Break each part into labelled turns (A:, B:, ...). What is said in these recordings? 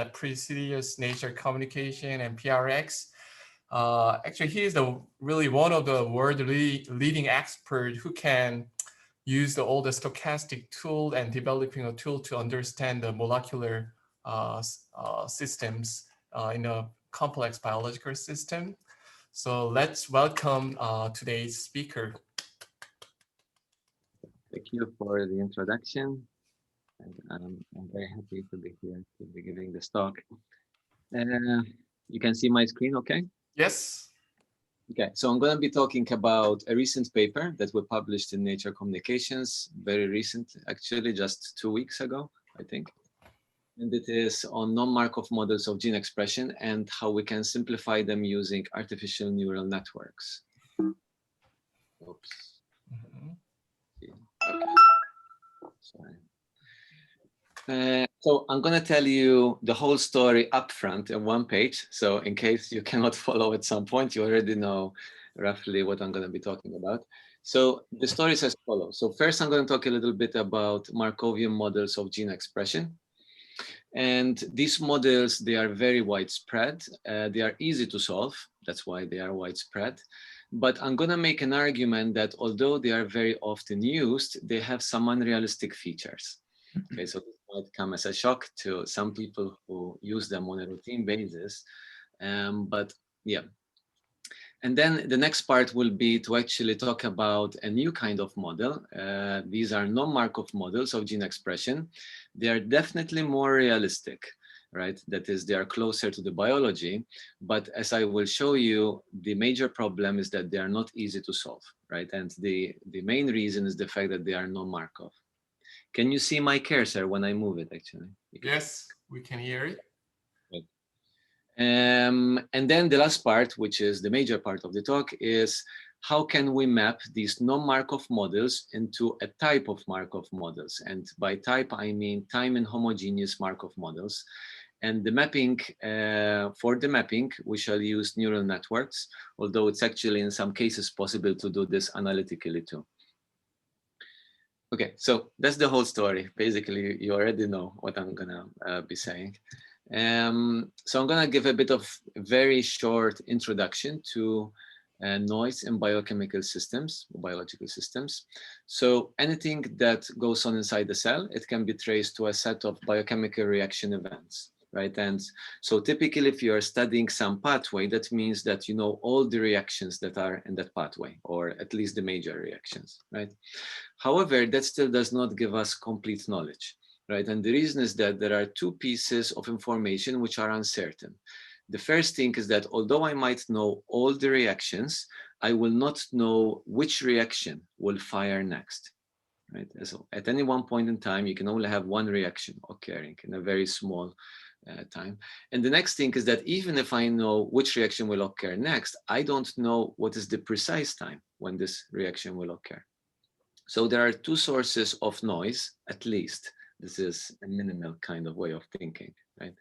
A: at previous Nature Communication and PRX. Actually, he is really one of the world leading experts who can use all the stochastic tool and developing a tool to understand the molecular systems in a complex biological system. So let's welcome today's speaker.
B: Thank you for the introduction. And, I'm very happy to be here to be giving this talk. You can see my screen, okay?
A: Yes.
B: Okay, so I'm going to be talking about a recent paper that we published in Nature Communications, very recent, actually just 2 weeks ago, I think. And it is on non-Markov models of gene expression and how we can simplify them using artificial neural networks. Oops. Okay. Sorry. So I'm going to tell you the whole story up front in one page. So in case you cannot follow at some point, you already know roughly what I'm going to be talking about. So the story is as follows. So first, I'm going to talk a little bit about Markovian models of gene expression. And these models, they are very widespread. They are easy to solve. That's why they are widespread. But I'm going to make an argument that although they are very often used, they have some unrealistic features. Okay, so this might come as a shock to some people who use them on a routine basis. But yeah. And then the next part will be to actually talk about a new kind of model. These are non-Markov models of gene expression. They are definitely more realistic, right? That is, they are closer to the biology. But as I will show you, the major problem is that they are not easy to solve, right? And the main reason is the fact that they are non-Markov. Can you see my cursor when I move it, actually?
A: Yes, we can hear it.
B: Right. And then the last part, which is the major part of the talk, is how can we map these non-Markov models into a type of Markov models? And by type, I mean time and homogeneous Markov models. And the mapping, for the mapping, we shall use neural networks, although it's actually in some cases possible to do this analytically too. Okay, so that's the whole story. Basically, you already know what I'm gonna be saying. So I'm gonna give a bit of very short introduction to noise in biochemical systems, biological systems. So anything that goes on inside the cell, it can be traced to a set of biochemical reaction events, right? And so typically if you are studying some pathway, that means that you know all the reactions that are in that pathway, or at least the major reactions, right? However, that still does not give us complete knowledge, right? And the reason is that there are two pieces of information which are uncertain. The first thing is that although I might know all the reactions, I will not know which reaction will fire next, right? So at any one point in time, you can only have one reaction occurring in a very small time. And the next thing is that even if I know which reaction will occur next, I don't know what is the precise time when this reaction will occur. So there are two sources of noise, at least. This is a minimal kind of way of thinking, right?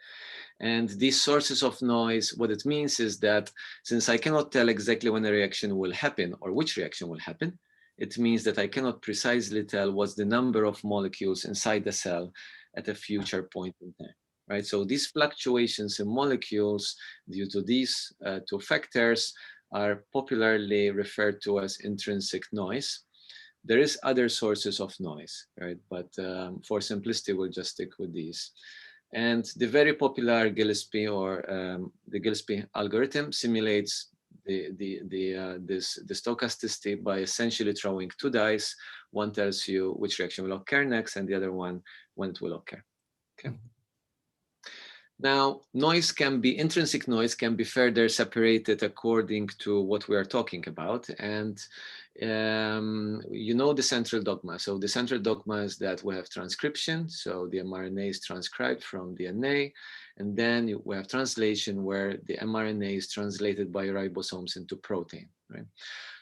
B: And these sources of noise, what it means is that since I cannot tell exactly when a reaction will happen or which reaction will happen, it means that I cannot precisely tell what's the number of molecules inside the cell at a future point in time, right? So these fluctuations in molecules due to these two factors are popularly referred to as intrinsic noise. There is other sources of noise, right? But for simplicity, we'll just stick with these. And the very popular Gillespie or the Gillespie algorithm simulates the stochasticity by essentially throwing two dice. One tells you which reaction will occur next, and the other one when it will occur. Okay. Now, noise can be, intrinsic noise can be further separated according to what we are talking about. And you know the central dogma. So the central dogma is that we have transcription. So the mRNA is transcribed from DNA. And then we have translation where the mRNA is translated by ribosomes into protein, right?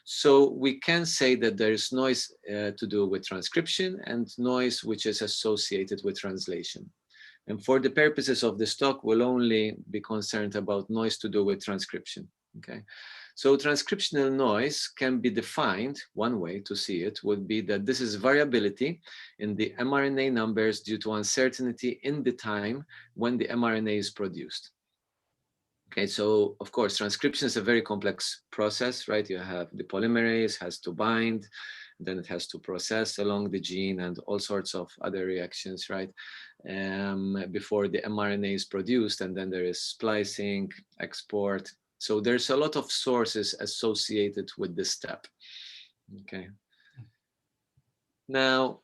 B: So we can say that there is noise to do with transcription and noise which is associated with translation. And for the purposes of this talk, we'll only be concerned about noise to do with transcription, okay? So transcriptional noise can be defined, one way to see it would be that this is variability in the mRNA numbers due to uncertainty in the time when the mRNA is produced. Okay, so of course, transcription is a very complex process, right? You have the polymerase has to bind, then it has to process along the gene and all sorts of other reactions, right? Before the mRNA is produced, and then there is splicing, export. So there's a lot of sources associated with this step, okay? Now,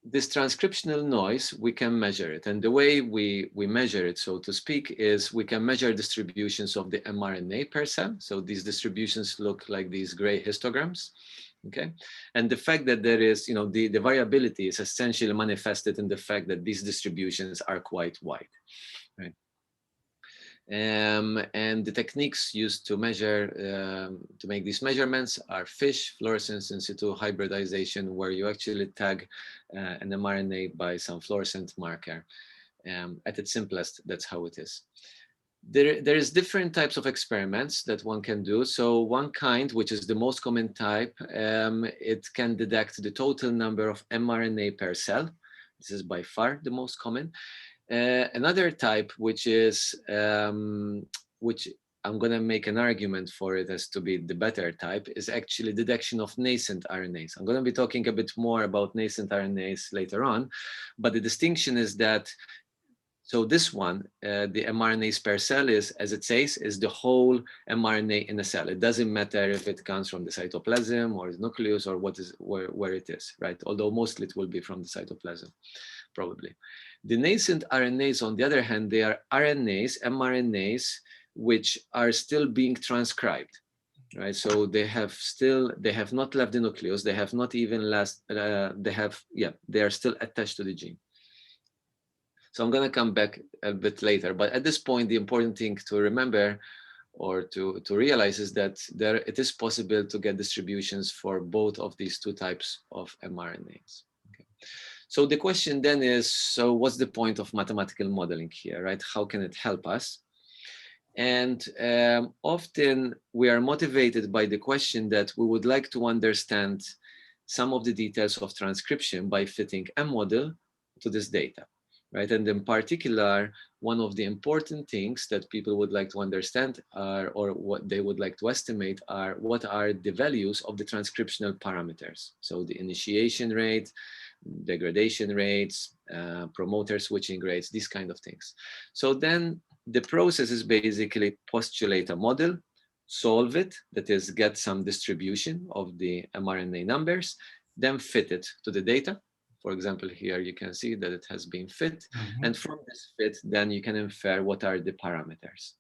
B: this transcriptional noise, we can measure it. And the way we measure it, so to speak, is we can measure distributions of the mRNA per cell. So these distributions look like these gray histograms, okay? And the fact that there is, the variability is essentially manifested in the fact that these distributions are quite wide, right? And the techniques used to measure, to make these measurements are FISH, fluorescence in situ hybridization, where you actually tag an mRNA by some fluorescent marker. At its simplest, that's how it is. There is different types of experiments that one can do. So one kind, which is the most common type, it can detect the total number of mRNA per cell. This is by far the most common. Another type, which is which I'm going to make an argument for it as to be the better type, is actually deduction of nascent RNAs. I'm going to be talking a bit more about nascent RNAs later on, but the distinction is that, so this one, the mRNAs per cell is, as it says, is the whole mRNA in a cell. It doesn't matter if it comes from the cytoplasm or the nucleus or where it is, right? Although mostly it will be from the cytoplasm, probably. The nascent RNAs, on the other hand, they are RNAs, mRNAs, which are still being transcribed, right? So they have not left the nucleus. They have not even they are still attached to the gene. So I'm going to come back a bit later, but at this point, the important thing to remember or to realize is that it is possible to get distributions for both of these two types of mRNAs. Okay. So the question then is, so what's the point of mathematical modeling here, right? How can it help us? And often we are motivated by the question that we would like to understand some of the details of transcription by fitting a model to this data, right? And in particular, one of the important things that people would like to understand are, or what they would like to estimate are, what are the values of the transcriptional parameters? So the initiation rate, degradation rates, promoter switching rates, these kind of things. So then the process is basically postulate a model, solve it, that is get some distribution of the mRNA numbers, then fit it to the data. For example, here you can see that it has been fit. Mm-hmm. And from this fit, then you can infer what are the parameters.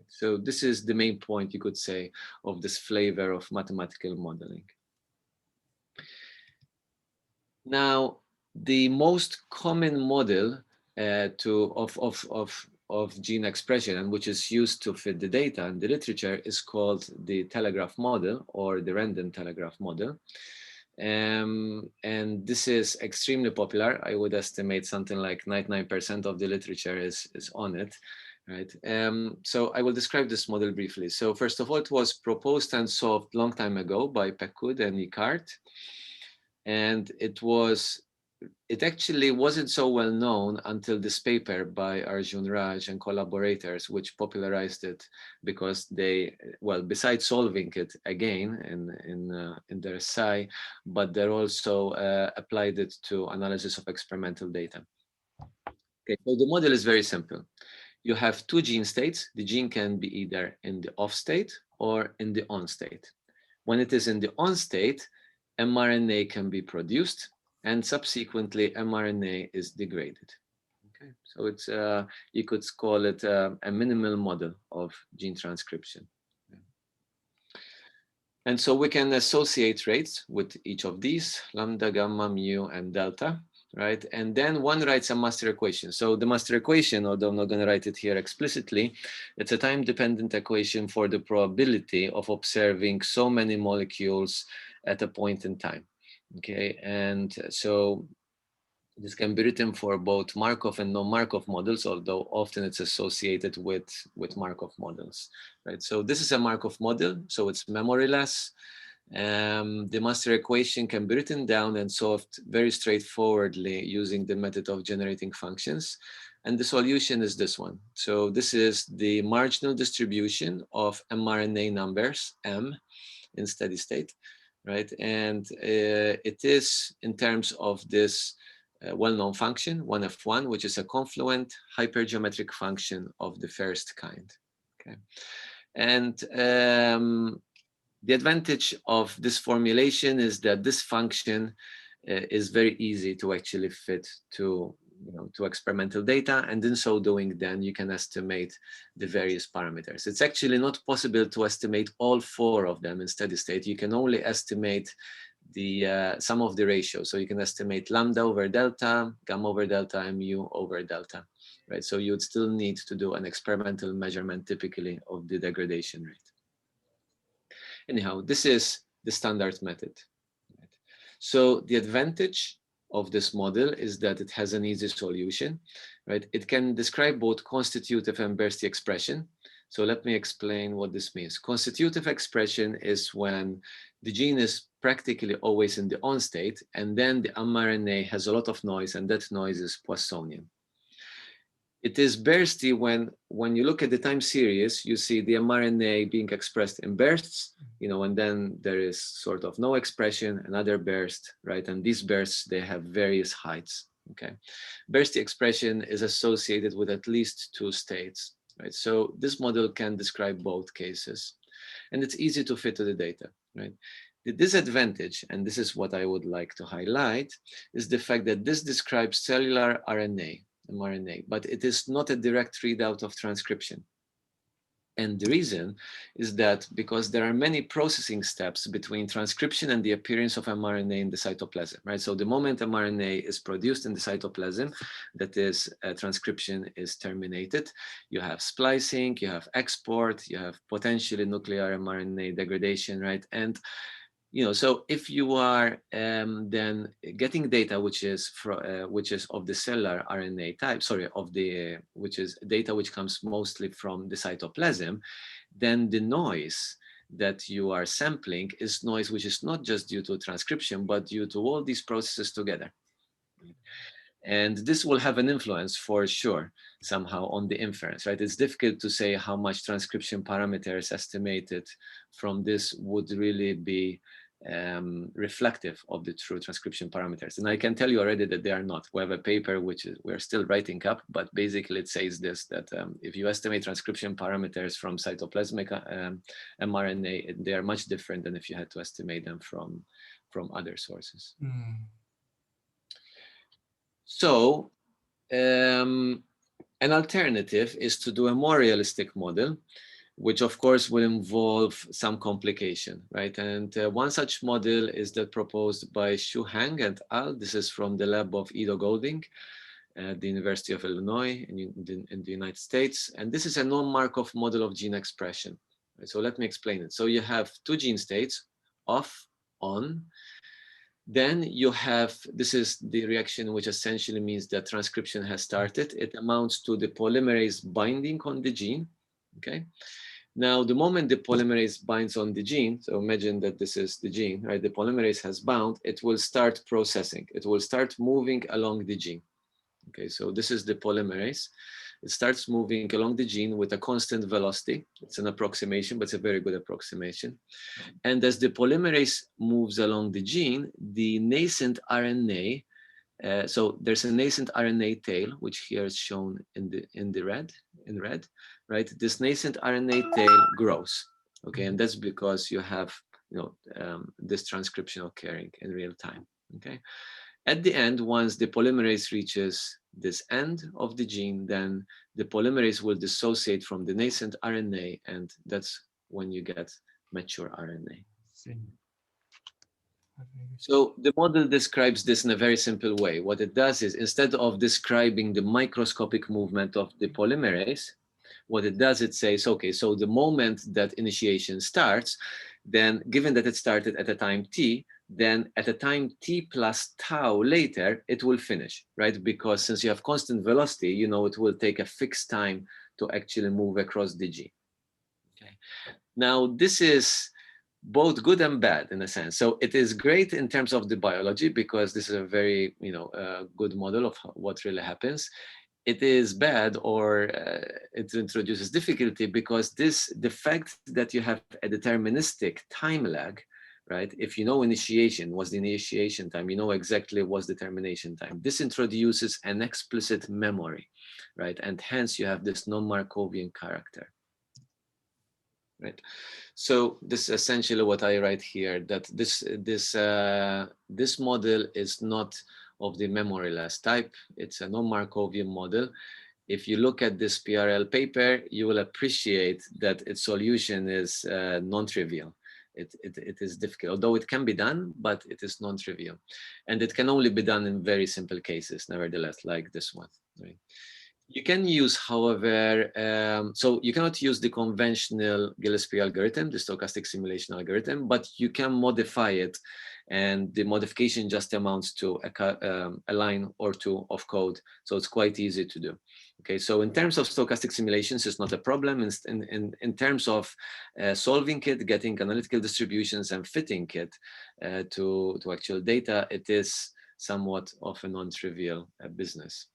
B: So this is the main point, you could say, of this flavor of mathematical modeling. Now, the most common model of gene expression, and which is used to fit the data in the literature, is called the telegraph model or the random telegraph model. And this is extremely popular. I would estimate something like 99% of the literature is on it, right? So I will describe this model briefly. So first of all, it was proposed and solved long time ago by Pecud and Icart. And it actually wasn't so well known until this paper by Arjun Raj and collaborators, which popularized it because they, well, besides solving it again in their SCI, but they also applied it to analysis of experimental data. Okay, so the model is very simple. You have two gene states. The gene can be either in the off state or in the on state. When it is in the on state, mRNA can be produced, and subsequently mRNA is degraded. Okay, so it's you could call it a minimal model of gene transcription. And so we can associate rates with each of these, lambda, gamma, mu, and delta, right? And then one writes a master equation. So the master equation, although I'm not going to write it here explicitly, it's a time-dependent equation for the probability of observing so many molecules at a point in time. Okay, and so This can be written for both Markov and non-Markov models, although often it's associated with Markov models, right? So this is a Markov model, so it's memoryless. The master equation can be written down and solved very straightforwardly using the method of generating functions. And the solution is this one. So this is the marginal distribution of mRNA numbers, M, in steady state, right? And it is in terms of this well-known function, 1f1, which is a confluent hypergeometric function of the first kind. Okay, and the advantage of this formulation is that this function is very easy to actually fit to to experimental data, and in so doing, then you can estimate the various parameters. It's actually not possible to estimate all 4 of them in steady state. You can only estimate the sum of the ratios. So you can estimate lambda over delta, gamma over delta, and mu over delta, right? So you'd still need to do an experimental measurement typically of the degradation rate. Anyhow, this is the standard method. Right? So the advantage of this model is that it has an easy solution, right? It can describe both constitutive and bursty expression. So let me explain what this means. Constitutive expression is when the gene is practically always in the on state, and then the mRNA has a lot of noise, and that noise is Poissonian. It is bursty when you look at the time series, you see the mRNA being expressed in bursts, and then there is sort of no expression, another burst, right? And these bursts, they have various heights, okay? Bursty expression is associated with at least 2 states, right? So this model can describe both cases, and it's easy to fit to the data, right? The disadvantage, and this is what I would like to highlight, is the fact that this describes cellular RNA, mRNA, but it is not a direct readout of transcription. And the reason is that because there are many processing steps between transcription and the appearance of mRNA in the cytoplasm, right? So the moment mRNA is produced in the cytoplasm, that is, transcription is terminated. You have splicing, you have export, you have potentially nuclear mRNA degradation, right? And so if you are then getting data which is of the cellular RNA type, which is data which comes mostly from the cytoplasm, then the noise that you are sampling is noise which is not just due to transcription, but due to all these processes together. And this will have an influence for sure somehow on the inference, right? It's difficult to say how much transcription parameters estimated from this would really be reflective of the true transcription parameters. And I can tell you already that they are not. We have a paper which we're still writing up, but basically it says this, that if you estimate transcription parameters from cytoplasmic mRNA, they are much different than if you had to estimate them from other sources. So an alternative is to do a more realistic model, which of course will involve some complication, right? And one such model is that proposed by Xu Hang et al. This is from the lab of Ido Golding at the University of Illinois in the United States. And this is a non-Markov model of gene expression. Right? So let me explain it. So you have 2 gene states, off, on. Then you have, this is the reaction which essentially means that transcription has started. It amounts to the polymerase binding on the gene, okay? Now, the moment the polymerase binds on the gene, so imagine that this is the gene, right? The polymerase has bound, it will start processing. It will start moving along the gene. Okay, so this is the polymerase. It starts moving along the gene with a constant velocity. It's an approximation, but it's a very good approximation. And as the polymerase moves along the gene, the nascent RNA, so there's a nascent RNA tail, which here is shown in red, right? This nascent RNA tail grows, okay, and that's because you have this transcription occurring in real time, okay. At the end, once the polymerase reaches this end of the gene, then the polymerase will dissociate from the nascent RNA, and that's when you get mature RNA. So the model describes this in a very simple way. What it does is, instead of describing the microscopic movement of the polymerase, what it does, it says, okay, so the moment that initiation starts, then given that it started at a time t, then at a time t plus tau later, it will finish, right? Because since you have constant velocity, you know it will take a fixed time to actually move across the g. Okay. Now, this is both good and bad in a sense. So it is great in terms of the biology because this is a very, good model of what really happens. It is bad, or it introduces difficulty because the fact that you have a deterministic time lag, right? If you know initiation, what's the initiation time, you know exactly what's the termination time. This introduces an explicit memory, right? And hence you have this non-Markovian character. Right. So this is essentially what I write here, that this model is not of the memoryless type. It's a non-Markovian model. If you look at this PRL paper, you will appreciate that its solution is non-trivial. It is difficult, although it can be done, but it is non-trivial. And it can only be done in very simple cases, nevertheless, like this one. Right? You can use, however, so you cannot use the conventional Gillespie algorithm, the stochastic simulation algorithm, but you can modify it. And the modification just amounts to a line or two of code. So it's quite easy to do. Okay, so in terms of stochastic simulations, it's not a problem. In terms of solving it, getting analytical distributions and fitting it to actual data, it is somewhat of a non-trivial business.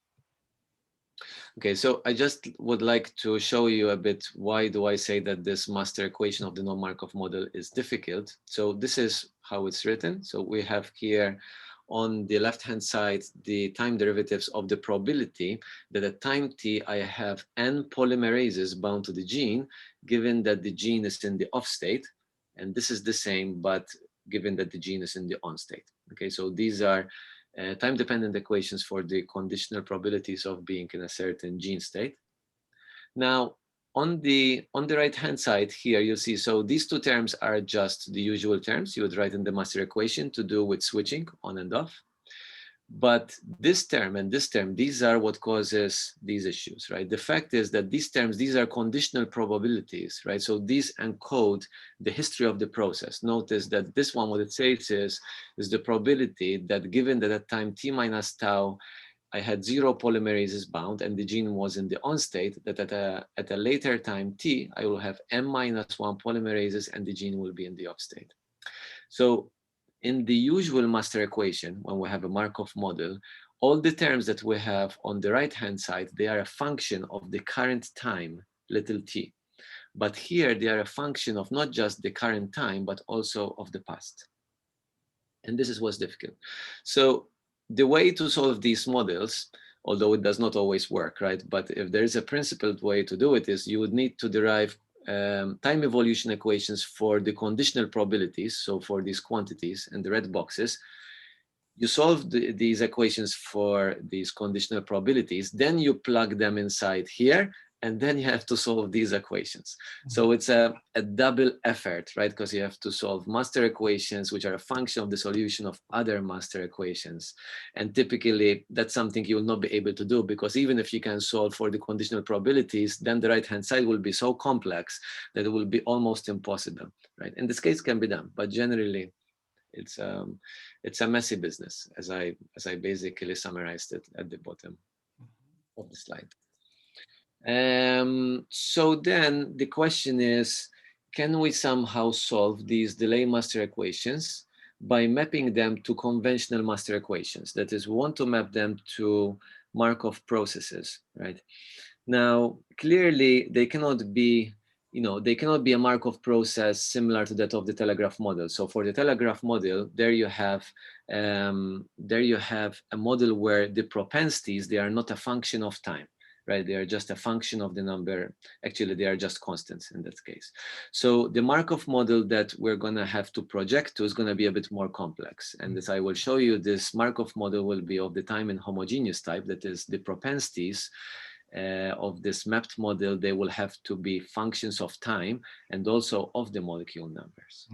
B: Okay, so I just would like to show you a bit why do I say that this master equation of the non-Markov model is difficult. So this is how it's written. So we have here on the left-hand side the time derivatives of the probability that at time t I have n polymerases bound to the gene, given that the gene is in the off state. And this is the same, but given that the gene is in the on state. Okay, so these are time-dependent equations for the conditional probabilities of being in a certain gene state. Now, on the right-hand side here, you'll see, so these two terms are just the usual terms you would write in the master equation to do with switching on and off. But this term and this term, these are what causes these issues, right? The fact is that these terms, these are conditional probabilities, right? So these encode the history of the process. Notice that this one, what it says is the probability that given that at time t minus tau, I had 0 polymerases bound and the gene was in the on state, that at a later time t, I will have m minus 1 polymerases and the gene will be in the off state. So in the usual master equation, when we have a Markov model, all the terms that we have on the right-hand side, they are a function of the current time, little t. But here they are a function of not just the current time, but also of the past. And this is what's difficult. So the way to solve these models, although it does not always work, right? But if there is a principled way to do it, is you would need to derive time evolution equations for the conditional probabilities, so for these quantities and the red boxes. You solve these equations for these conditional probabilities, then you plug them inside here, and then you have to solve these equations. So it's a double effort, right? Because you have to solve master equations, which are a function of the solution of other master equations. And typically, that's something you will not be able to do, because even if you can solve for the conditional probabilities, then the right-hand side will be so complex that it will be almost impossible, right? In this case, it can be done, but generally, it's a messy business, as I basically summarized it at the bottom of the slide. So then the question is, can we somehow solve these delay master equations by mapping them to conventional master equations? That is, we want to map them to Markov processes, right? Now, clearly, they cannot be, they cannot be a Markov process similar to that of the telegraph model. So for the telegraph model, there you have a model where the propensities, they are not a function of time, right? They are just a function of the number. Actually, they are just constants in that case. So the Markov model that we're going to have to project to is going to be a bit more complex. And as I will show you, this Markov model will be of the time and homogeneous type. That is, the propensities of this mapped model, they will have to be functions of time and also of the molecule numbers.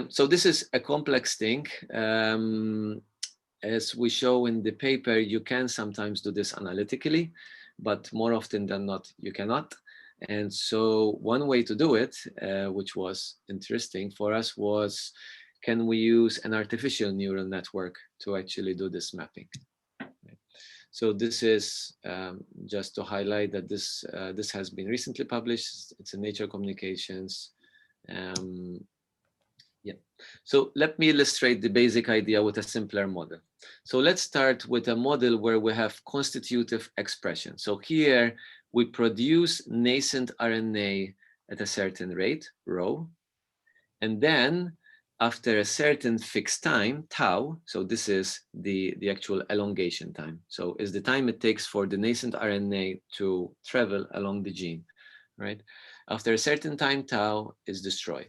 B: So this is a complex thing. As we show in the paper, you can sometimes do this analytically, but more often than not, you cannot. And so one way to do it, which was interesting for us, was can we use an artificial neural network to actually do this mapping? So this is just to highlight that this has been recently published. It's in Nature Communications. Yeah. So let me illustrate the basic idea with a simpler model. So let's start with a model where we have constitutive expression. So here we produce nascent RNA at a certain rate, rho, and then after a certain fixed time, tau, so this is the actual elongation time. So is the time it takes for the nascent RNA to travel along the gene, right? After a certain time, tau is destroyed.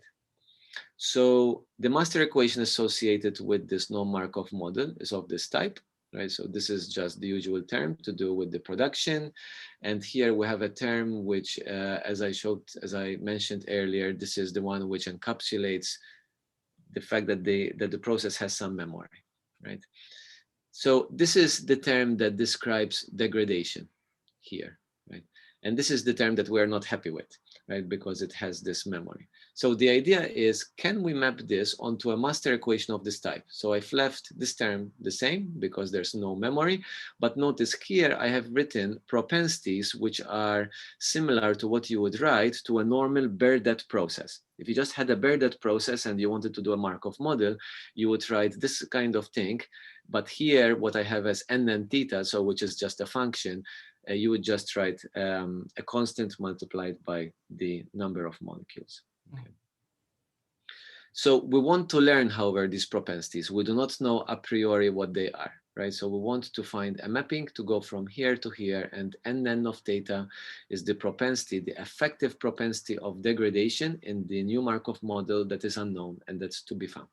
B: So the master equation associated with this non-Markov model is of this type, right? So this is just the usual term to do with the production. And here we have a term which, as I mentioned earlier, this is the one which encapsulates the fact that the process has some memory, right? So this is the term that describes degradation here, right? And this is the term that we're not happy with, right? Because it has this memory. So the idea is, can we map this onto a master equation of this type? So I've left this term the same because there's no memory, but notice here I have written propensities which are similar to what you would write to a normal Berdett process. If you just had a Berdett process and you wanted to do a Markov model, you would write this kind of thing. But here, what I have as n and theta, so which is just a function, you would just write a constant multiplied by the number of molecules. Okay. So we want to learn, however, these propensities. We do not know a priori what they are, right? So we want to find a mapping to go from here to here, and n of theta is the propensity, the effective propensity of degradation in the new Markov model that is unknown and that's to be found.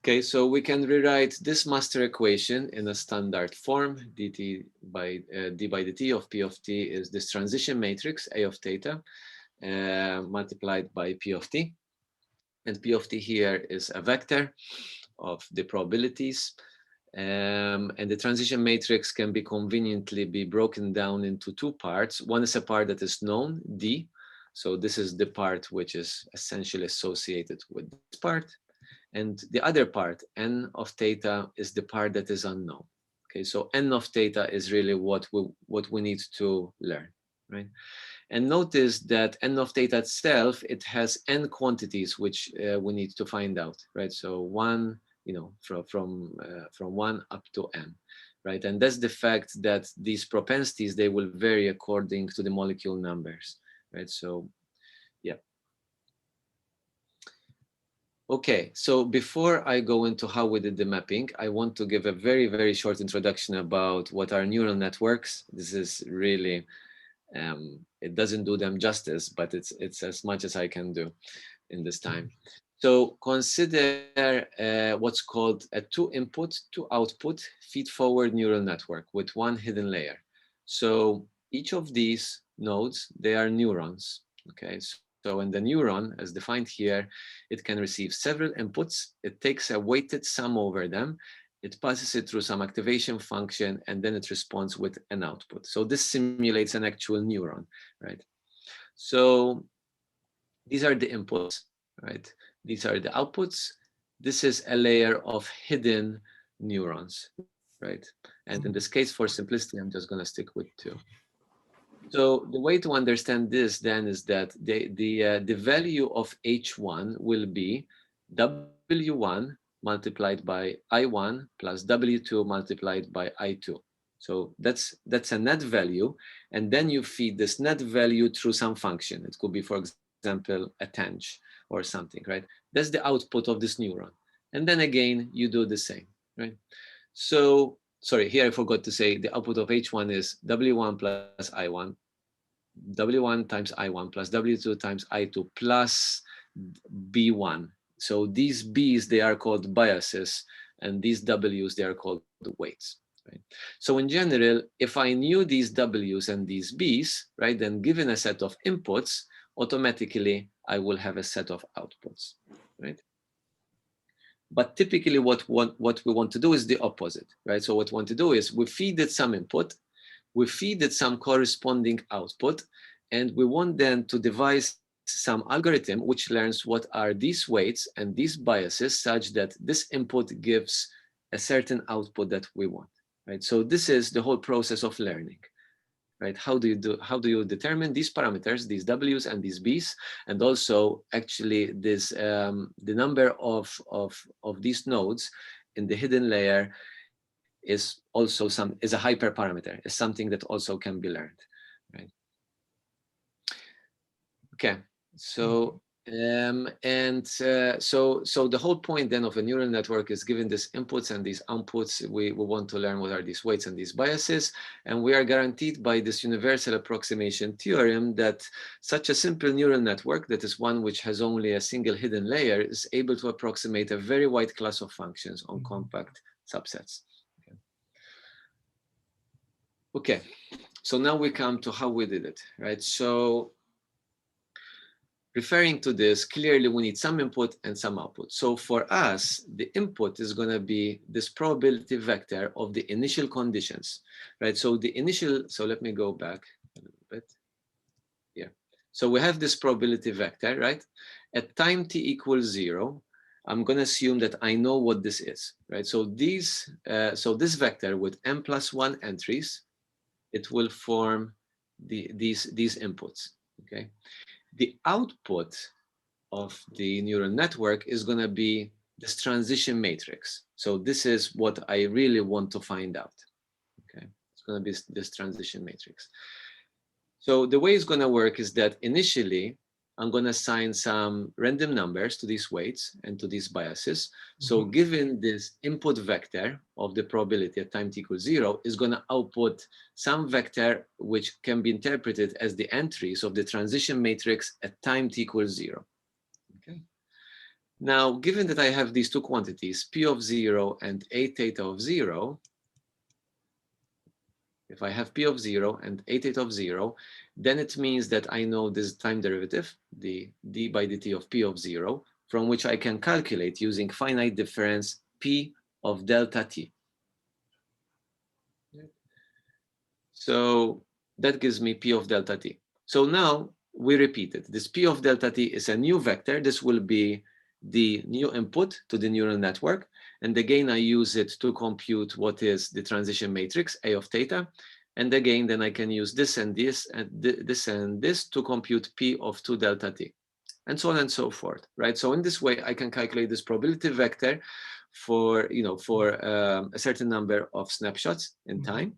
B: Okay, so we can rewrite this master equation in a standard form. D by dt of P of t is this transition matrix A of theta multiplied by P of t. And P of t here is a vector of the probabilities. And the transition matrix can be conveniently be broken down into two parts. One is a part that is known, D. So this is the part which is essentially associated with this part. And the other part, n of theta, is the part that is unknown. Okay, so n of theta is really what we need to learn, right? And notice that n of theta itself, it has n quantities which we need to find out, right? So one, from 1 up to n, right? And that's the fact that these propensities, they will vary according to the molecule numbers, right? So, yeah. Okay, so before I go into how we did the mapping, I want to give a very, very short introduction about what are neural networks. This is really, it doesn't do them justice, but it's as much as I can do in this time. So consider what's called a two input, two output feed-forward neural network with one hidden layer. So each of these nodes, they are neurons, okay? So in the neuron, as defined here, it can receive several inputs. It takes a weighted sum over them. It passes it through some activation function, and then it responds with an output. So this simulates an actual neuron, right? So these are the inputs, right? These are the outputs. This is a layer of hidden neurons, right? And in this case, for simplicity, I'm just going to stick with 2. So the way to understand this then is that the value of H1 will be W1 multiplied by I1 plus W2 multiplied by I2. So that's a net value. And then you feed this net value through some function. It could be, for example, a tanh or something, right? That's the output of this neuron. And then again, you do the same, right? So, sorry, here I forgot to say the output of H1 is W1 plus I1, W1 times I1 plus W2 times I2 plus B1. So these B's, they are called biases, and these W's, they are called weights. Right? So in general, if I knew these W's and these B's, right, then given a set of inputs, automatically I will have a set of outputs, right? But typically what we want to do is the opposite, right? So what we want to do is we feed it some input, we feed it some corresponding output, and we want then to devise some algorithm which learns what are these weights and these biases such that this input gives a certain output that we want, right? So this is the whole process of learning, right? How do you determine these parameters, these W's and these B's, and also actually this the number of these nodes in the hidden layer is also is a hyperparameter, is something that also can be learned, right? Okay, so so the whole point then of a neural network is given these inputs and these outputs, we want to learn what are these weights and these biases, and we are guaranteed by this universal approximation theorem that such a simple neural network, that is one which has only a single hidden layer, is able to approximate a very wide class of functions on compact subsets. Okay, so now we come to how we did it, right? So referring to this, clearly we need some input and some output. So for us, the input is going to be this probability vector of the initial conditions, right? So the initial, so let me go back a little bit. Yeah. So we have this probability vector, right? At time t equals 0, I'm going to assume that I know what this is, right? So these, so this vector with n+1 entries, it will form these inputs, okay? The output of the neural network is going to be this transition matrix. So this is what I really want to find out. Okay, it's going to be this transition matrix. So the way it's going to work is that initially I'm going to assign some random numbers to these weights and to these biases. So given this input vector of the probability at time t equals 0 is going to output some vector which can be interpreted as the entries of the transition matrix at time t equals 0. Okay. Now, given that I have these two quantities, p of 0 and a theta of 0, if I have p of 0 and a theta of 0, then it means that I know this time derivative, the d by dt of p of 0, from which I can calculate using finite difference p of delta t. So that gives me p of delta t. So now we repeat it. This p of delta t is a new vector. This will be the new input to the neural network. And again, I use it to compute what is the transition matrix, A of theta. And again, then I can use this and this and this and this to compute P of 2 delta t, and so on and so forth, right? So in this way, I can calculate this probability vector for, for a certain number of snapshots in time.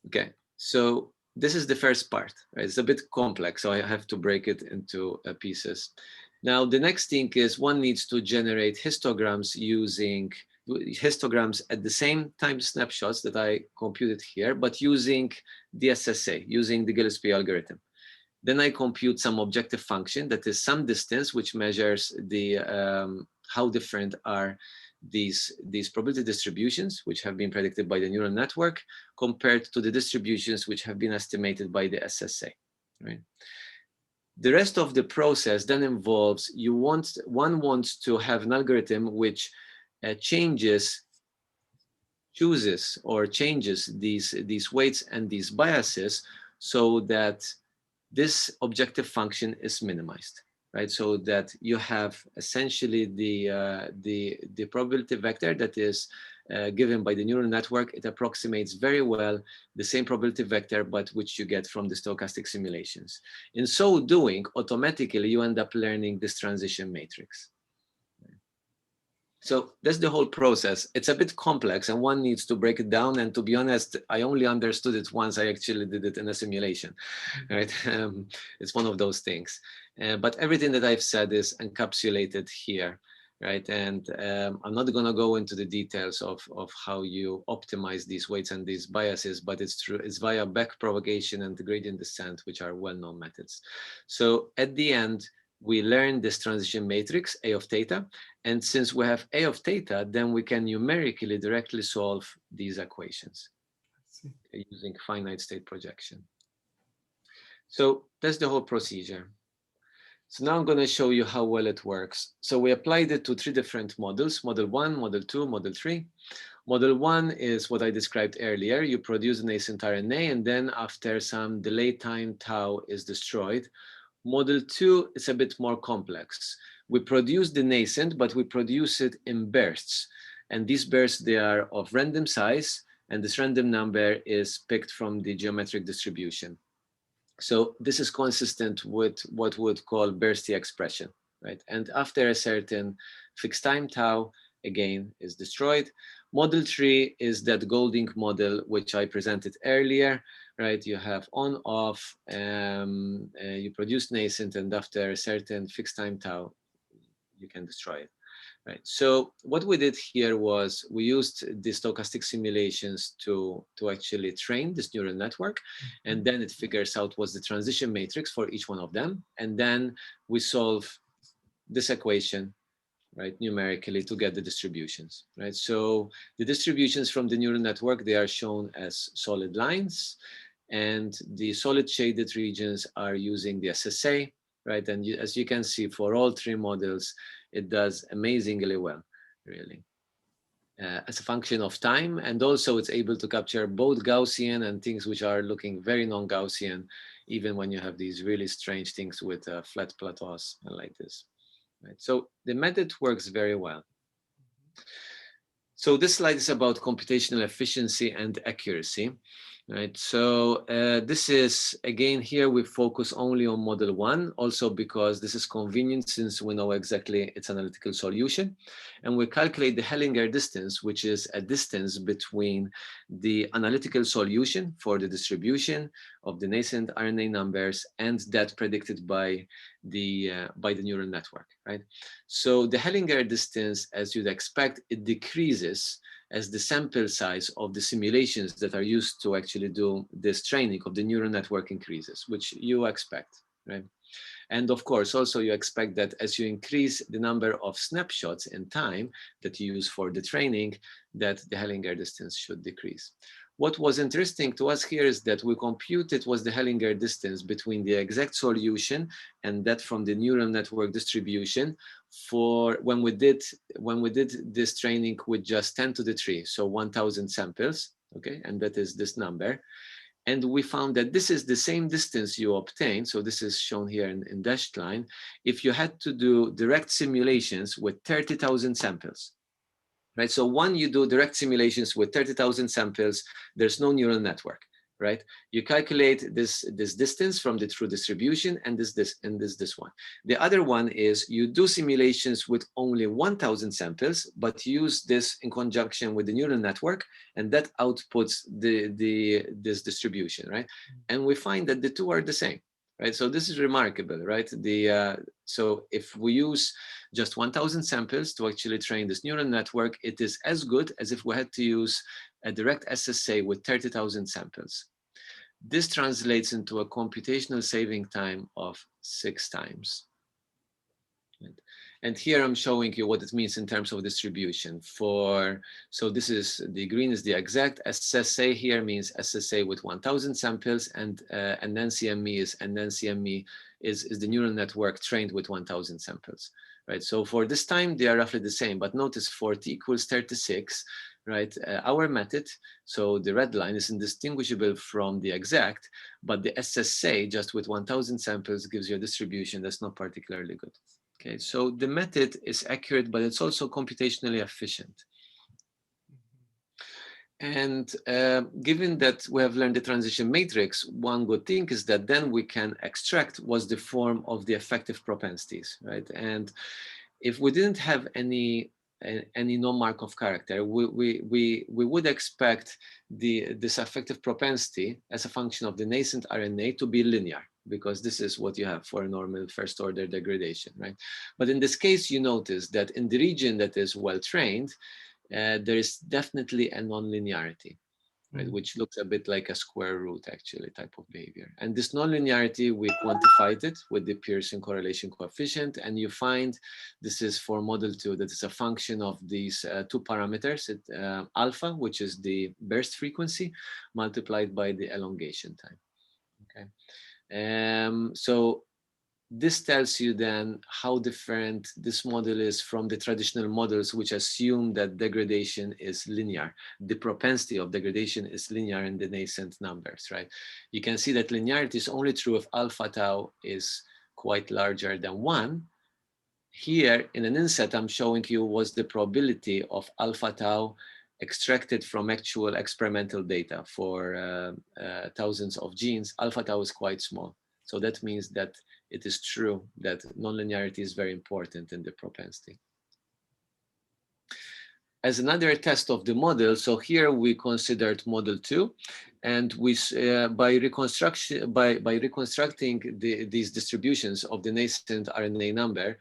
B: Okay, so this is the first part, right? It's a bit complex, so I have to break it into pieces. Now, the next thing is one needs to generate histograms using histograms at the same time snapshots that I computed here, but using the SSA, using the Gillespie algorithm. Then I compute some objective function that is some distance, which measures the how different are these probability distributions, which have been predicted by the neural network, compared to the distributions which have been estimated by the SSA, right? The rest of the process then involves one wants to have an algorithm which changes these weights and these biases so that this objective function is minimized, right? So that you have essentially the probability vector that is given by the neural network. It approximates very well the same probability vector, but which you get from the stochastic simulations. In so doing, automatically you end up learning this transition matrix. So that's the whole process. It's a bit complex and one needs to break it down. And to be honest, I only understood it once I actually did it in a simulation, right? It's one of those things. But everything that I've said is encapsulated here, right? And I'm not going to go into the details of how you optimize these weights and these biases, but it's true. It's via backpropagation and gradient descent, which are well-known methods. So at the end, we learn this transition matrix, A of theta. And since we have A of theta, then we can numerically directly solve these equations using finite state projection. So that's the whole procedure. So now I'm going to show you how well it works. So we applied it to 3 different models, model 1, model 2, model 3. Model 1 is what I described earlier. You produce a nascent RNA, and then after some delay time tau is destroyed. Model 2 is a bit more complex. We produce the nascent, but we produce it in bursts. And these bursts, they are of random size, and this random number is picked from the geometric distribution. So this is consistent with what we would call bursty expression, right? And after a certain fixed time tau, again, is destroyed. Model 3 is that Golding model, which I presented earlier, right? You have on, off, you produce nascent, and after a certain fixed time tau, you can destroy it. Right. So what we did here was we used the stochastic simulations to actually train this neural network, and then it figures out what's the transition matrix for each one of them, and then we solve this equation, right, numerically to get the distributions, right? So the distributions from the neural network, they are shown as solid lines, and the solid shaded regions are using the SSA, right? And as you can see, for all three models, it does amazingly well, really, as a function of time. And also it's able to capture both Gaussian and things which are looking very non-Gaussian, even when you have these really strange things with flat plateaus and like this. Right? So the method works very well. So this slide is about computational efficiency and accuracy. Right, so this is, again, here we focus only on model 1, also because this is convenient since we know exactly its analytical solution. And we calculate the Hellinger distance, which is a distance between the analytical solution for the distribution of the nascent RNA numbers and that predicted by the neural network, right? So the Hellinger distance, as you'd expect, it decreases as the sample size of the simulations that are used to actually do this training of the neural network increases, which you expect, right? And of course, also you expect that as you increase the number of snapshots in time that you use for the training, that the Hellinger distance should decrease. What was interesting to us here is that we computed was the Hellinger distance between the exact solution and that from the neural network distribution for when we did this training with just 10 to the 3, so 1,000 samples, okay, and that is this number. And we found that this is the same distance you obtain. So this is shown here in dashed line. If you had to do direct simulations with 30,000 samples, right? So one, you do direct simulations with 30,000 samples, there's no neural network, right? You calculate this distance from the true distribution and this one. The other one is you do simulations with only 1,000 samples, but use this in conjunction with the neural network, and that outputs this distribution, right? And we find that the two are the same. Right, so this is remarkable, right? So if we use just 1,000 samples to actually train this neural network, it is as good as if we had to use a direct SSA with 30,000 samples. This translates into a computational saving time of 6 times. Right? And here I'm showing you what it means in terms of distribution. So this is the green is the exact SSA. Here means SSA with 1,000 samples, and NCME is the neural network trained with 1,000 samples. Right. So for this time they are roughly the same, but notice for t equals 36. Right, our method, so the red line is indistinguishable from the exact, but the SSA just with 1,000 samples gives you a distribution that's not particularly good. Okay, so the method is accurate, but it's also computationally efficient. And given that we have learned the transition matrix, one good thing is that then we can extract what's the form of the effective propensities, right? And if we didn't have any non-Markov character, we would expect this effective propensity as a function of the nascent RNA to be linear, because this is what you have for a normal first order degradation, right? But in this case, you notice that in the region that is well trained, there is definitely a non-linearity, right? Which looks a bit like a square root actually type of behavior. And this non-linearity, we quantified it with the Pearson correlation coefficient, and you find this is for model 2, that is a function of these 2 parameters, alpha, which is the burst frequency, multiplied by the elongation time. Okay, so this tells you then how different this model is from the traditional models, which assume that degradation is linear. The propensity of degradation is linear in the nascent numbers, right? You can see that linearity is only true if alpha tau is quite larger than 1. Here in an inset, I'm showing you was the probability of alpha tau extracted from actual experimental data for thousands of genes. Alpha tau is quite small. So that means that it is true that nonlinearity is very important in the propensity. As another test of the model, so here we considered model 2, and we by reconstructing these distributions of the nascent RNA number,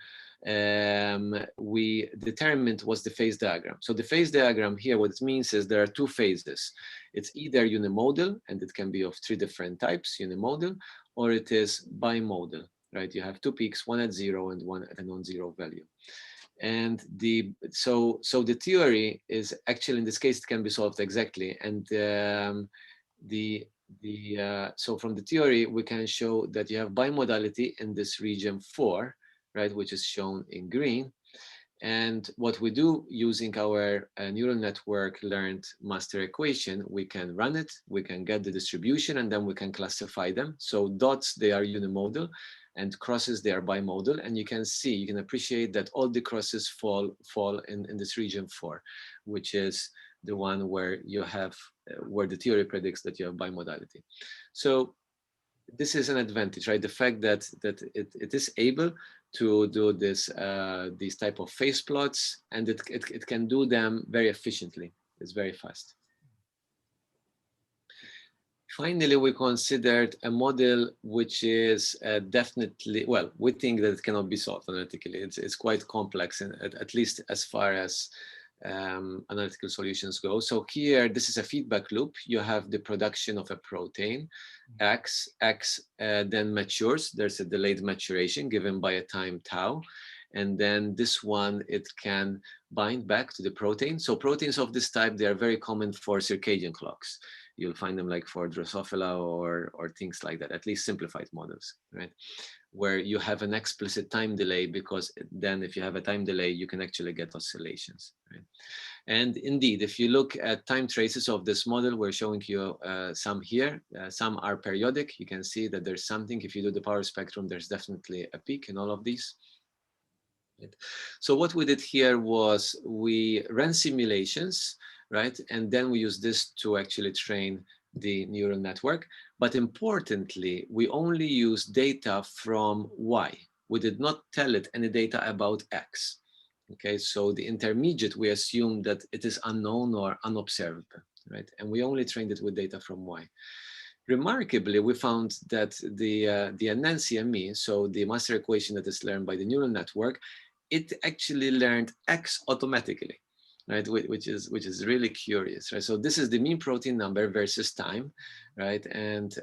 B: we determined was the phase diagram. So the phase diagram here, what it means is there are two phases. It's either unimodal, and it can be of 3 different types, unimodal, or it is bimodal, right? You have 2 peaks, one at 0 and one at a non-zero value. And so the theory is actually, in this case, it can be solved exactly. And so from the theory, we can show that you have bimodality in this region 4, right, which is shown in green. And what we do using our neural network learned master equation, we can run it, we can get the distribution, and then we can classify them. So dots, they are unimodal, and crosses, they are bimodal. And you can see, you can appreciate that all the crosses fall in this region 4, which is the one where you have, where the theory predicts that you have bimodality. So this is an advantage, right? The fact that it is able to do this these type of phase plots, and it can do them very efficiently. It's very fast. Finally, we considered a model which is definitely, well, we think that it cannot be solved analytically. It's quite complex, and at least as far as analytical solutions go. So here, this is a feedback loop. You have the production of a protein, X then matures. There's a delayed maturation given by a time tau. And then this one, it can bind back to the protein. So proteins of this type, they are very common for circadian clocks. You'll find them like for Drosophila or things like that, at least simplified models, right? Where you have an explicit time delay, because then if you have a time delay, you can actually get oscillations, right? And indeed, if you look at time traces of this model, we're showing you some here. Some are periodic. You can see that there's something. If you do the power spectrum, there's definitely a peak in all of these. So what we did here was we ran simulations, right? And then we use this to actually train the neural network. But importantly, we only use data from Y. We did not tell it any data about X. Okay, so the intermediate, we assume that it is unknown or unobservable, right? And we only trained it with data from Y. Remarkably, we found that the NNCME, so the master equation that is learned by the neural network, it actually learned X automatically, right? Which is really curious, right? So this is the mean protein number versus time, right? And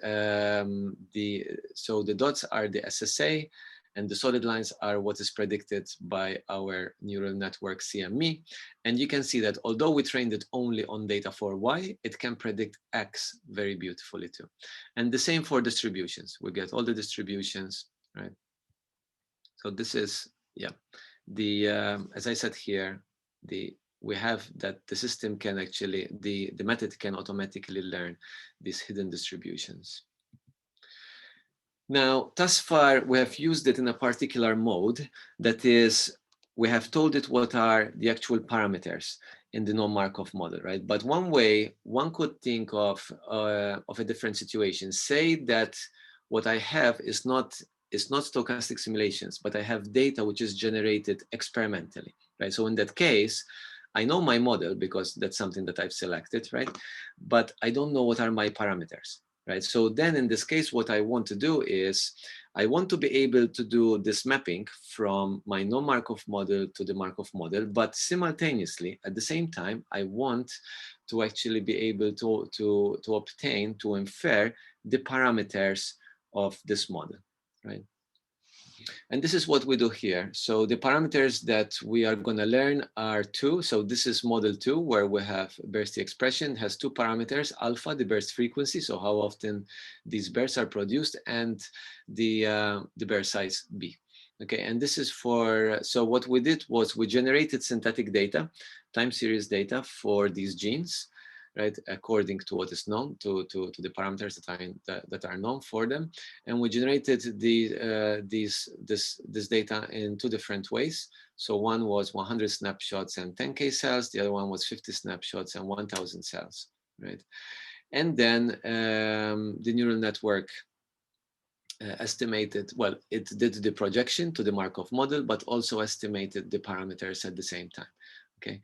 B: so the dots are the SSA, and the solid lines are what is predicted by our neural network CME. And you can see that although we trained it only on data for Y, it can predict X very beautifully too. And the same for distributions. We get all the distributions, right? So this is, yeah. As I said here, we have that the system can actually, the method can automatically learn these hidden distributions. Now, thus far, we have used it in a particular mode. That is, we have told it what are the actual parameters in the non-Markov model, right? But one way one could think of a different situation. Say that what I have is not stochastic simulations, but I have data which is generated experimentally, right? So in that case, I know my model because that's something that I've selected, right? But I don't know what are my parameters, right? So then in this case, what I want to do is I want to be able to do this mapping from my non-Markov model to the Markov model, but simultaneously, at the same time, I want to actually be able to infer the parameters of this model, right? And this is what we do here. So the parameters that we are going to learn are two. So this is model 2, where we have burst expression, has two parameters: alpha, the burst frequency, so how often these bursts are produced, and the burst size b. Okay, and this is for, so what we did was we generated synthetic data, time series data for these genes, right, according to what is known, to the parameters that are known for them. And we generated this data in two different ways. So one was 100 snapshots and 10K cells. The other one was 50 snapshots and 1,000 cells, right? And then the neural network estimated, well, it did the projection to the Markov model, but also estimated the parameters at the same time, okay?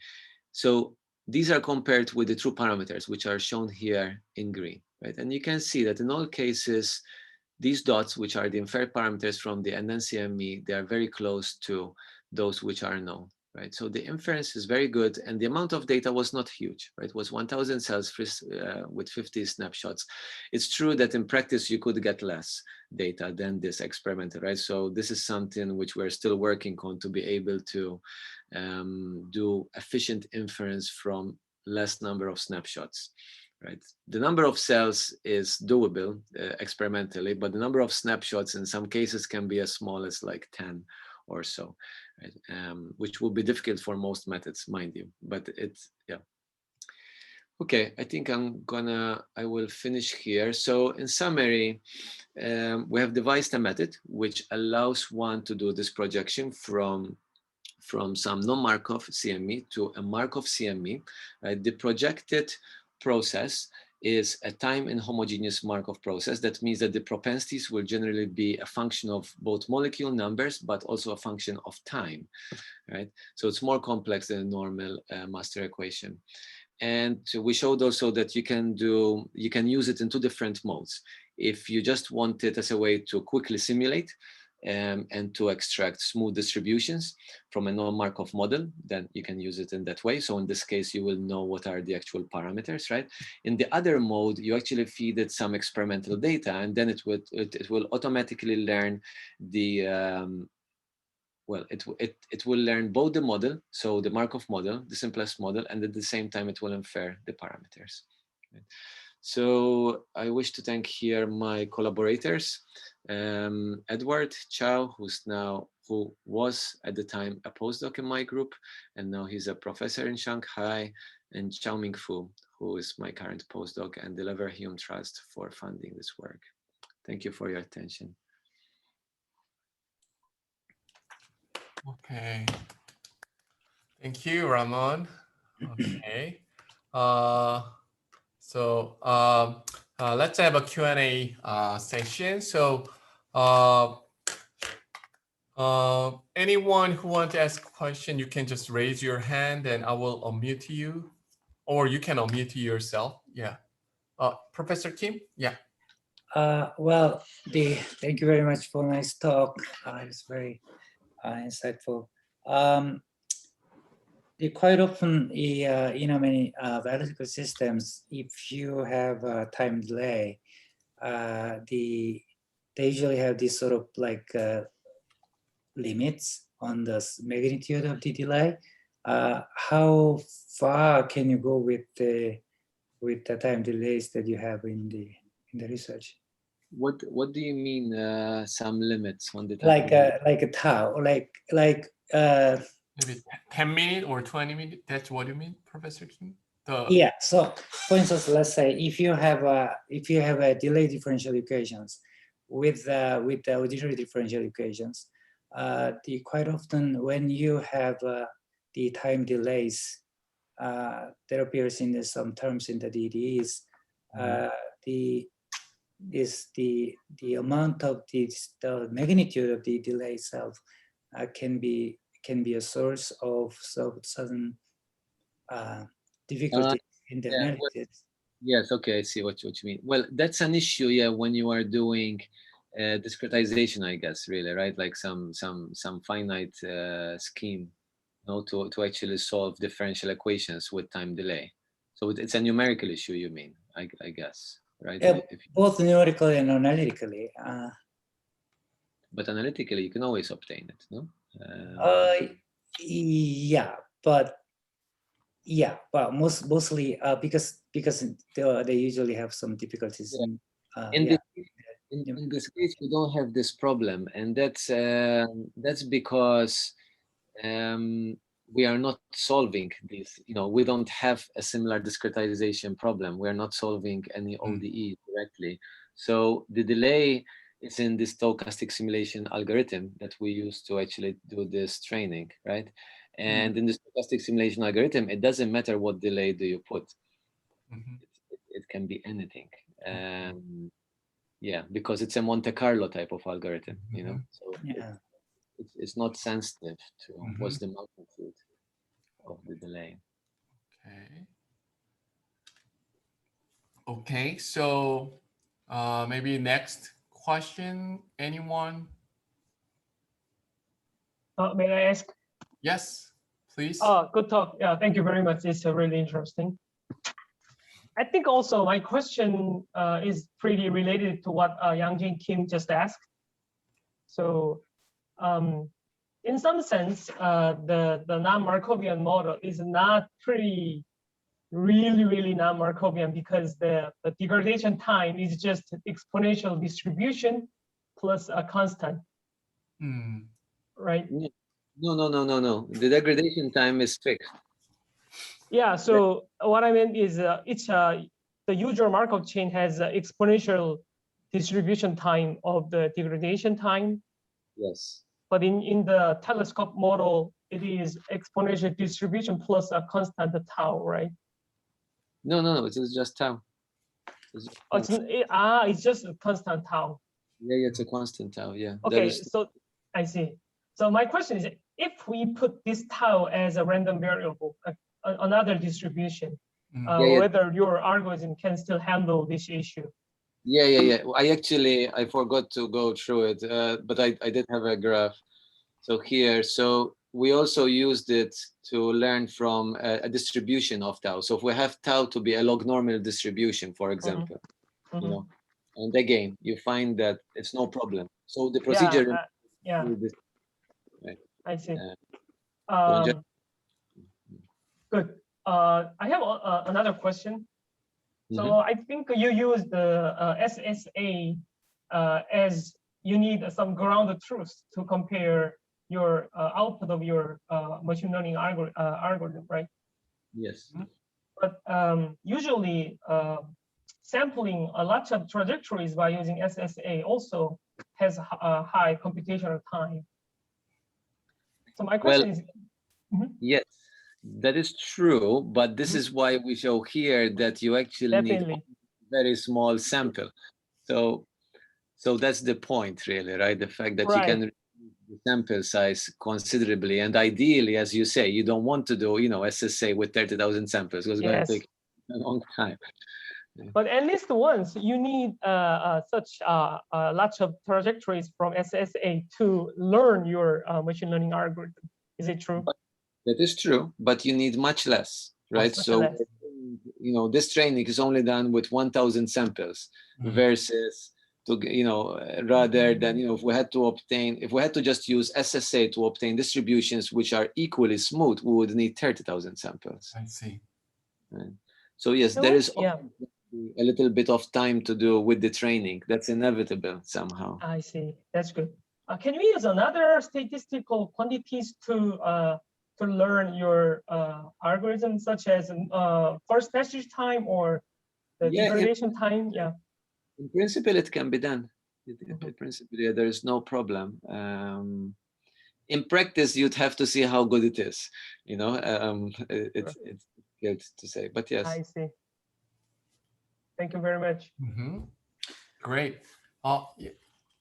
B: So these are compared with the true parameters, which are shown here in green, right? And you can see that in all cases, these dots, which are the inferred parameters from the NNCME, they are very close to those which are known, right? So the inference is very good, and the amount of data was not huge, right? It was 1,000 cells with 50 snapshots. It's true that in practice, you could get less data than this experimental, right? So this is something which we're still working on, to be able to do efficient inference from less number of snapshots. Right. The number of cells is doable experimentally, but the number of snapshots in some cases can be as small as like 10 or so, right? Which will be difficult for most methods, mind you, but it's, yeah. Okay, I think I will finish here. So in summary, we have devised a method which allows one to do this projection from some non-Markov CME to a Markov CME. The projected process is a time inhomogeneous Markov process. That means that the propensities will generally be a function of both molecule numbers, but also a function of time, right? So it's more complex than a normal master equation. And we showed also that you can use it in two different modes. If you just want it as a way to quickly simulate, and to extract smooth distributions from a non-Markov model, then you can use it in that way. So in this case, you will know what are the actual parameters, right? In the other mode, you actually feed it some experimental data, and then it will automatically learn the, it will learn both the model, so the Markov model, the simplest model, and at the same time, it will infer the parameters. Right? So I wish to thank here my collaborators, Edward Chow, who was at the time a postdoc in my group, and now he's a professor in Shanghai, and Xiaoming Fu, who is my current postdoc, and the Leverhulme Trust for funding this work. Thank you for your attention.
A: Okay. Thank you, Ramon. Okay. So let's have a Q&A session. So anyone who wants to ask a question, you can just raise your hand and I will unmute you, or you can unmute yourself. Yeah. Professor Kim? Yeah.
C: Well, thank you very much for a nice talk. It's very insightful. Quite often, many biological systems, if you have a time delay, they usually have this sort of like limits on the magnitude of the delay. How far can you go with the time delays that you have in the research?
B: What do you mean, some limits on the time?
C: Like a tau, like
A: maybe 10 minutes or 20 minutes. That's what you mean, Professor Kim?
C: Yeah. So, for instance, let's say if you have a delay differential equations with the auditory differential equations, quite often when you have the time delays that appears in some terms in the DDEs, the amount of the magnitude of the delay itself can be a source of sudden difficulty in the analysis.
B: Yes, okay, I see what you mean. Well, that's an issue, yeah, when you are doing discretization, I guess, really, right? Like some finite scheme, to actually solve differential equations with time delay. So it's a numerical issue, you mean? I guess, right?
C: Yeah, both numerically and analytically.
B: but analytically you can always obtain it, no?
C: Yeah, but mostly because they usually have some difficulties.
B: Yeah. In this case, we don't have this problem, and that's because we are not solving this. We don't have a similar discretization problem. We are not solving any ODE directly. So the delay is in this stochastic simulation algorithm that we use to actually do this training, right? And in the stochastic simulation algorithm, it doesn't matter what delay do you put. It can be anything. Yeah, because it's a Monte Carlo type of algorithm, so it's not sensitive to what's the magnitude of the delay.
A: Okay, so maybe next question, anyone?
D: May I ask?
A: Yes, please.
D: Good talk. Yeah, thank you very much. It's really interesting. I think also my question is pretty related to what Yang-Jin Kim just asked. So in some sense, the non-Markovian model is not really non-Markovian, because the degradation time is just exponential distribution plus a constant, right?
B: No. The degradation time is fixed.
D: Yeah, so what I meant is the usual Markov chain has exponential distribution time of the degradation time.
B: Yes.
D: But in the telescope model, it is exponential distribution plus a constant tau, right?
B: No, it is just tau.
D: It's just a constant tau.
B: Yeah, it's a constant tau, yeah.
D: Okay, so I see. So my question is, if we put this tau as a random variable, another distribution, whether your algorithm can still handle this issue.
B: Yeah. I forgot to go through it, but I did have a graph. So here, we also used it to learn from a distribution of tau. So if we have tau to be a log normal distribution, for example, and again, you find that it's no problem. So the procedure.
D: Right. I see. Good. I have another question. So I think you use the SSA as you need some ground truth to compare your output of your machine learning algorithm, right?
B: Yes.
D: But usually sampling a lot of trajectories by using SSA also has a high computational time. So my question is,
B: yes, that is true, but this is why we show here that you actually need a very small sample. So that's the point, really, right? The fact that you can reduce the sample size considerably, and ideally, as you say, you don't want to do, SSA with 30,000 samples, because it's going to take a long time.
D: But at least once you need such lots of trajectories from SSA to learn your machine learning algorithm. Is it true?
B: That is true, but you need much less, right? So, this training is only done with 1,000 samples versus, rather than, if we had to just use SSA to obtain distributions which are equally smooth, we would need 30,000 samples.
A: I see.
B: Right. So yes, there is a little bit of time to do with the training. That's inevitable somehow.
D: I see. That's good. Can we use another statistical quantities to learn your algorithm, such as first passage time or the degradation time? Yeah.
B: In principle, it can be done. In principle, there is no problem. In practice, you'd have to see how good it is. It's good to say, but yes.
D: I see. Thank you very much.
A: Great.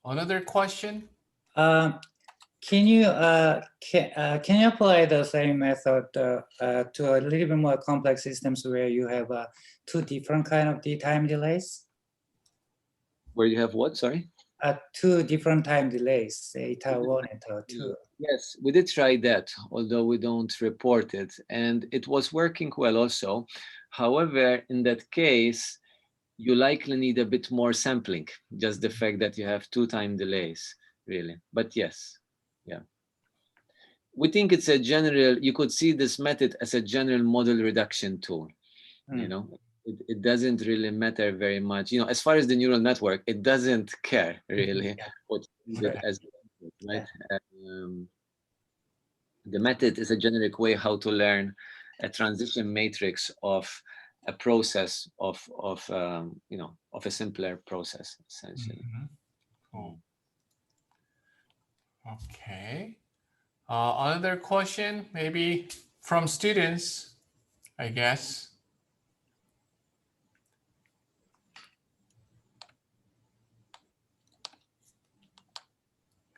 A: Another question?
C: Can you apply the same method to a little bit more complex systems where you have two different kind of time delays?
B: Where you have what? Sorry.
C: Two different time delays, say tau 1 and tau 2.
B: Yes, we did try that, although we don't report it, and it was working well also. However, in that case, you likely need a bit more sampling, just the fact that you have two time delays. really. But yes, yeah. We think it's a general, you could see this method as a general model reduction tool. You know, it doesn't really matter very much. You know, as far as the neural network, it doesn't care really what it as, right? The method is a generic way how to learn a transition matrix of a process of you know, of a simpler process essentially.
A: Cool. Okay. Another question, maybe from students, I guess.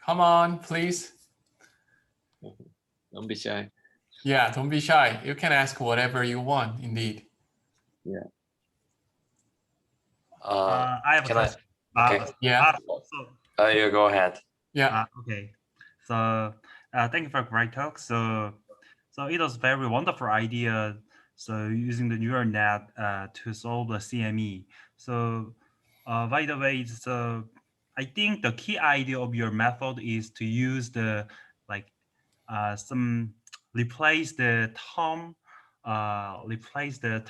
A: Come on, please.
B: Don't be shy.
A: Yeah, don't be shy. You can ask whatever you want, indeed.
B: Yeah.
E: I have a question.
F: Okay.
A: Yeah.
F: You go ahead.
A: Yeah.
E: Okay. So thank you for a great talk. So it was very wonderful idea. So using the neural net to solve the CME. So by the way, so I think the key idea of your method is to use the replace the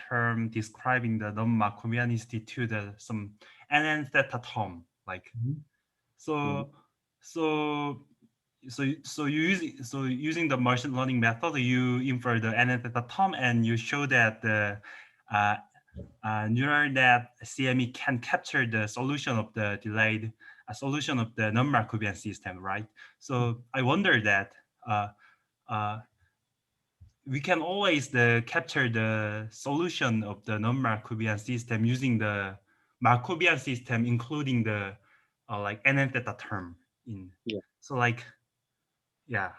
E: term describing the non-Markovianity to some NN theta term, like using the machine learning method, you infer the NN theta term, and you show that the neural net CME can capture the solution of the delayed solution of the non-Markovian system, right? So I wonder that we can always capture the solution of the non-Markovian system using the Markovian system, including the like NN theta term in.
B: Yeah.
E: So like, yeah.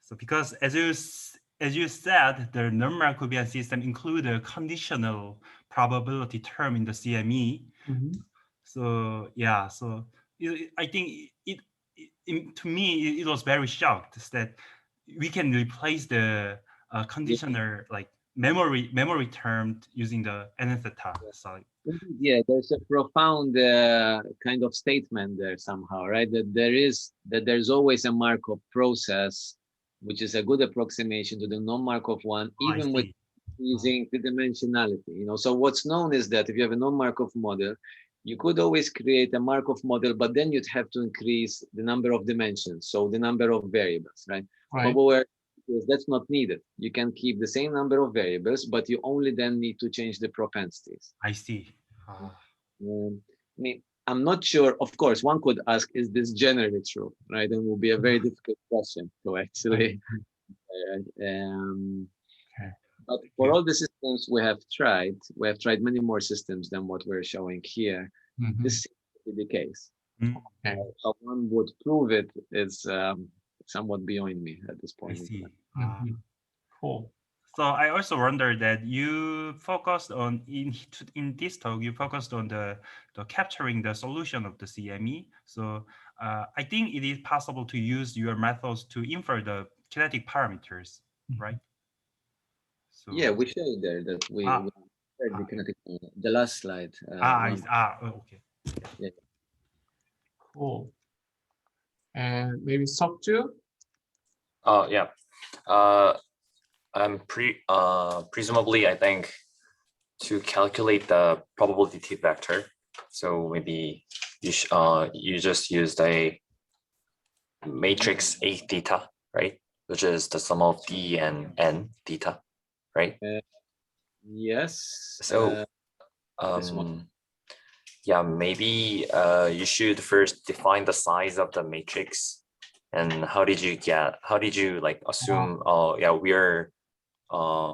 E: So because as you said, the non-Markovian system include a conditional probability term in the CME. So yeah, so I think to me it was very shocked that we can replace the conditional like memory term using the NN theta. So
B: yeah, there's a profound kind of statement there somehow, right? That there's always a Markov process, which is a good approximation to the non-Markov one, even with using the dimensionality. You know, so what's known is that if you have a non-Markov model, you could always create a Markov model, but then you'd have to increase the number of dimensions, so the number of variables, right? But where that's not needed. You can keep the same number of variables, but you only then need to change the propensities.
E: I see.
B: I mean, I'm not sure. Of course, one could ask, is this generally true, right? And it will be a very difficult question to actually. But for all the systems we have tried many more systems than what we're showing here. This seems to be the case. How one would prove it is somewhat beyond me at this point.
E: I see.
A: Cool.
E: So I also wonder that you focused on in this talk, you focused on the capturing the solution of the CME. So I think it is possible to use your methods to infer the kinetic parameters, right? So,
B: yeah, we showed there that we the kinetic, the last slide.
E: Okay.
B: Yeah.
A: Cool. And maybe Seokju?
F: Yeah. I'm presumably, I think, to calculate the probability vector. So maybe you just used a matrix A theta, right? Which is the sum of D and N theta, right?
B: Yes.
F: So
B: this one.
F: Yeah, maybe you should first define the size of the matrix. And how did you like assume, yeah, we're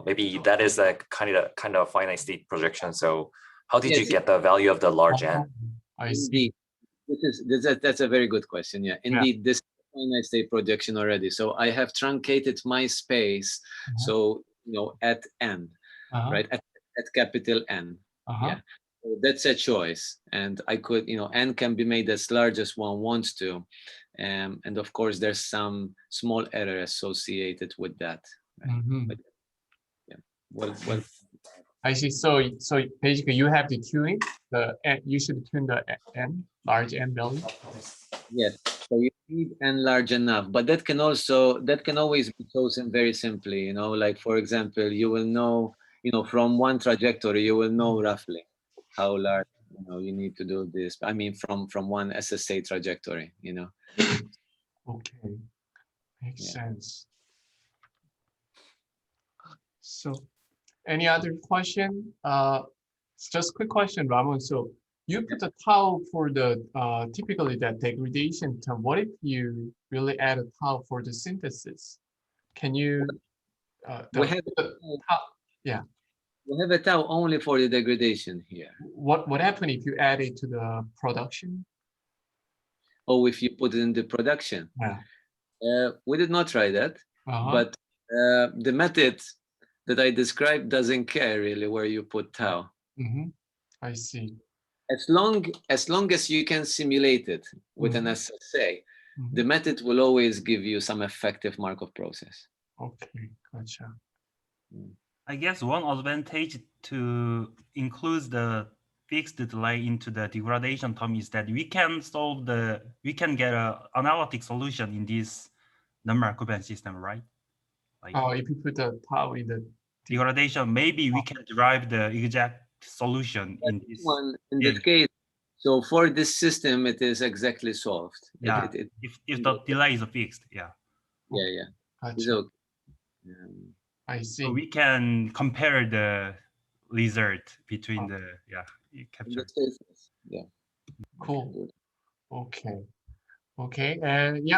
F: maybe that is a kind of finite state projection. So how did you get the value of the large N?
A: I see.
B: That's a very good question. Yeah, indeed, this finite state projection already. So I have truncated my space. So you know, at N, right? At capital N. Yeah. So that's a choice, and I could, you know, N can be made as large as one wants to, and of course there's some small error associated with that. Right? But, yeah. Well.
A: I see. So basically, you have to tune you should tune the N, large N value.
B: Yes. So you need n large enough, but that can always be chosen very simply. You know, like for example, you will know, from one trajectory, you will know roughly how large, you need to do this. I mean, from one SSA trajectory,
A: Okay, makes sense. So, any other question? It's just a quick question, Ramon. So you put a tau for the typically that degradation term. What if you really add a tau for the synthesis? Can you?
B: We have
A: yeah.
B: We have a tau only for the degradation here.
A: What happened if you add it to the production?
B: Oh, if you put it in the production.
A: Yeah.
B: We did not try that, but the method that I described doesn't care really where you put tau.
A: I see.
B: As long as you can simulate it with an SSA, the method will always give you some effective Markov process.
A: Okay, gotcha.
E: I guess one advantage to include the fixed delay into the degradation term is that we can get an analytic solution in this non-Markovian system, right? Like,
A: if you put the tau in the
E: degradation, maybe we can derive the exact solution in this
B: one. In this case, so for this system, it is exactly solved.
E: Yeah, if the delay is fixed, yeah.
B: Yeah.
A: Gotcha.
B: Okay.
A: I see.
E: So we can compare the result between the capture.
B: Yeah.
A: Cool. Okay. And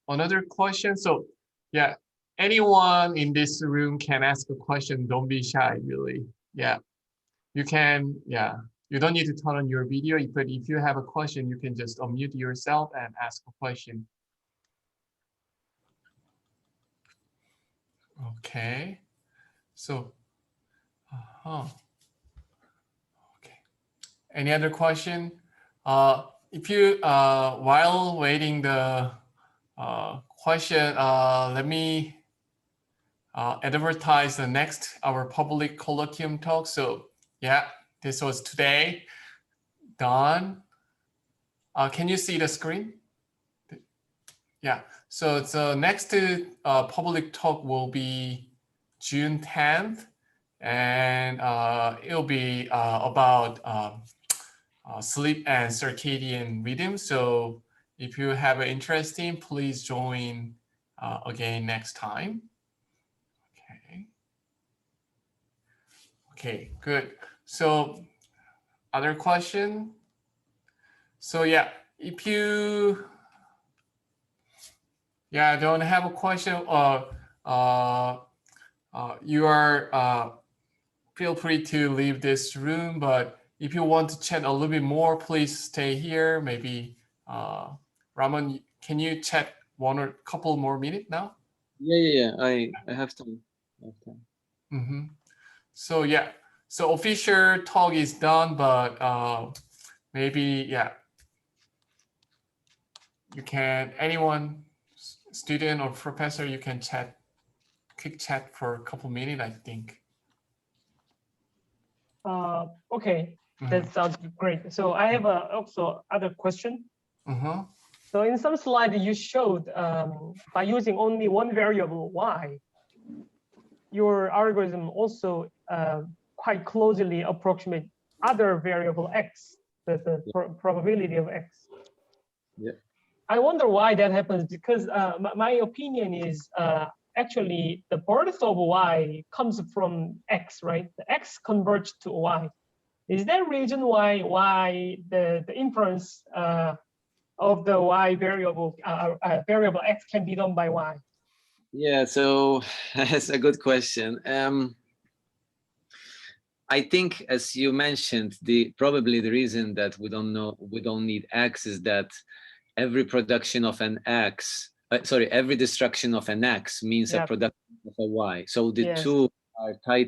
A: another question. So yeah, anyone in this room can ask a question. Don't be shy, really. Yeah, you can. Yeah, you don't need to turn on your video, but if you have a question, you can just unmute yourself and ask a question. Okay. So, okay. Any other question? If you while waiting the question, let me advertise the next our public colloquium talk. So yeah, this was today. Done. Can you see the screen? Yeah. So the next public talk will be June 10th, and it'll be about sleep and circadian rhythm. So if you have an interest in, please join again next time. Okay, good. So other question? So yeah, if you don't have a question, you are feel free to leave this room, but if you want to chat a little bit more, please stay here. Maybe Ramon, can you chat one or couple more minutes now?
B: Yeah. I have time.
A: So yeah, so official talk is done, but maybe you can, anyone, student or professor, you can quick chat for a couple minutes, I think.
D: Okay, that sounds great. So I have also other question. So in some slide you showed by using only one variable y, your algorithm also quite closely approximate other variable x, the probability of x.
B: Yeah.
D: I wonder why that happens, because my opinion is actually the birth of y comes from x, right? The x converges to y. Is there a reason why the inference of the y variable x can be done by y?
B: Yeah, so that's a good question. I think, as you mentioned, probably the reason that we don't need x is that every production of an x, every destruction of an x means a production of a y. So the two are tied